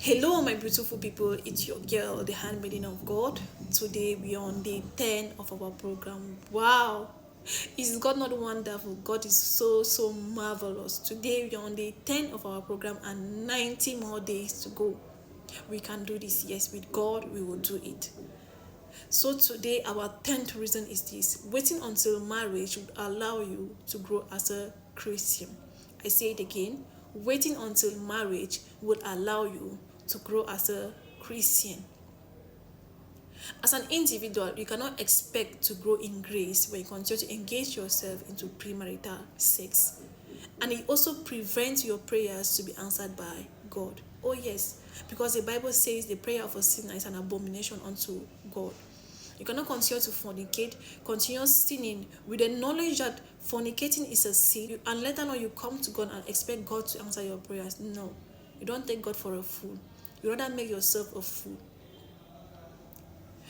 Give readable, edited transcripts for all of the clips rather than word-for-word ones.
Hello, my beautiful people. It's your girl, the handmaiden of God. Today we are on day 10 of our program. Wow! Is God not wonderful? God is so marvelous. Today we are on day 10 of our program and 90 more days to go. We can do this. Yes, with God, we will do it. So today our 10th reason is this: waiting until marriage would allow you to grow as a Christian. I say it again: waiting until marriage would allow you to grow as a Christian. As an individual, you cannot expect to grow in grace when you continue to engage yourself into premarital sex. And it also prevents your prayers to be answered by God. Oh yes, because the Bible says the prayer of a sinner is an abomination unto God. You cannot continue to fornicate, continue sinning with the knowledge that fornicating is a sin, and later on you come to God and expect God to answer your prayers. No, you don't take God for a fool. You rather make yourself a fool.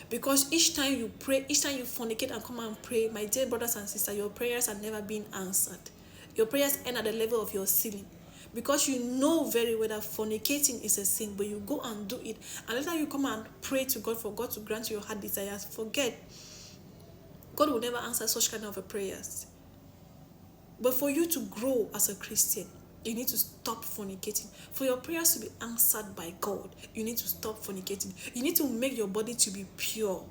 Because each time you pray, each time you fornicate and come and pray, my dear brothers and sisters, your prayers are never being answered. Your prayers end at the level of your ceiling. Because you know very well that fornicating is a sin, but you go and do it. And later you come and pray to God for God to grant you your heart desires. Forget. God will never answer such kind of prayers. But for you to grow as a Christian, you need to stop fornicating. For your prayers to be answered by God, you need to stop fornicating. You need to make your body to be pure.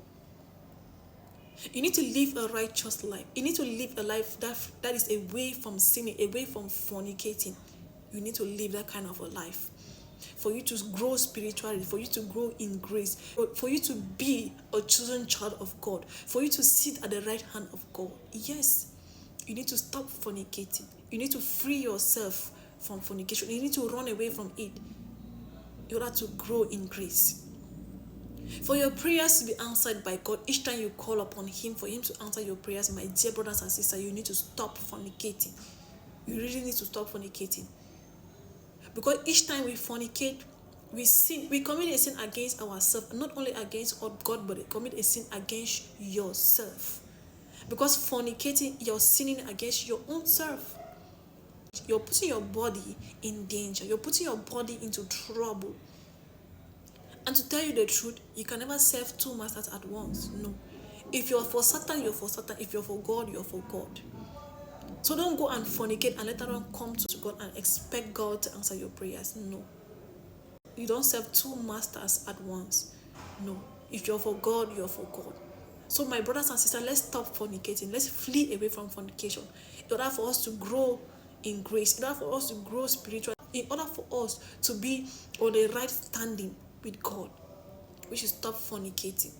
You need to live a righteous life. You need to live a life that is away from sinning, away from fornicating. You need to live that kind of a life. For you to grow spiritually, for you to grow in grace, for you to be a chosen child of God, for you to sit at the right hand of God. Yes, you need to stop fornicating. You need to free yourself from fornication. You need to run away from it in order to grow in grace. For your prayers to be answered by God, each time you call upon Him, for Him to answer your prayers, my dear brothers and sisters, you need to stop fornicating. You really need to stop fornicating. Because each time we fornicate, we sin. We commit a sin against ourselves, not only against God, but we commit a sin against yourself. Because fornicating, you're sinning against your own self. You're putting your body in danger. You're putting your body into trouble. And to tell you the truth, you can never serve two masters at once. No. If you're for Satan, you're for Satan. If you're for God, you're for God. So don't go and fornicate and later on come to God and expect God to answer your prayers. No. You don't serve two masters at once. No. If you're for God, you're for God. So my brothers and sisters, let's stop fornicating. Let's flee away from fornication. In order for us to grow in grace, in order for us to grow spiritually, in order for us to be on the right standing with God, we should stop fornicating.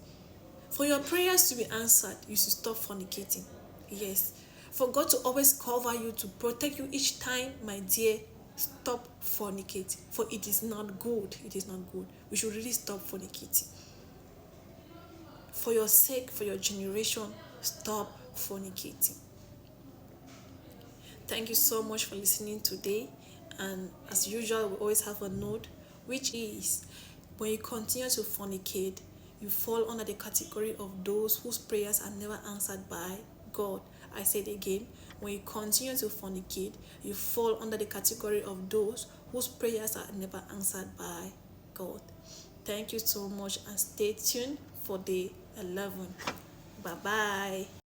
For your prayers to be answered, you should stop fornicating. Yes. For God to always cover you, to protect you each time, my dear, stop fornicating. For it is not good. It is not good. We should really stop fornicating. For your sake, for your generation, stop fornicating. Thank you so much for listening today. And as usual, we always have a note, which is when you continue to fornicate, you fall under the category of those whose prayers are never answered by God. I said again, when you continue to fornicate, you fall under the category of those whose prayers are never answered by God. Thank you so much and stay tuned for day 11. Bye-bye.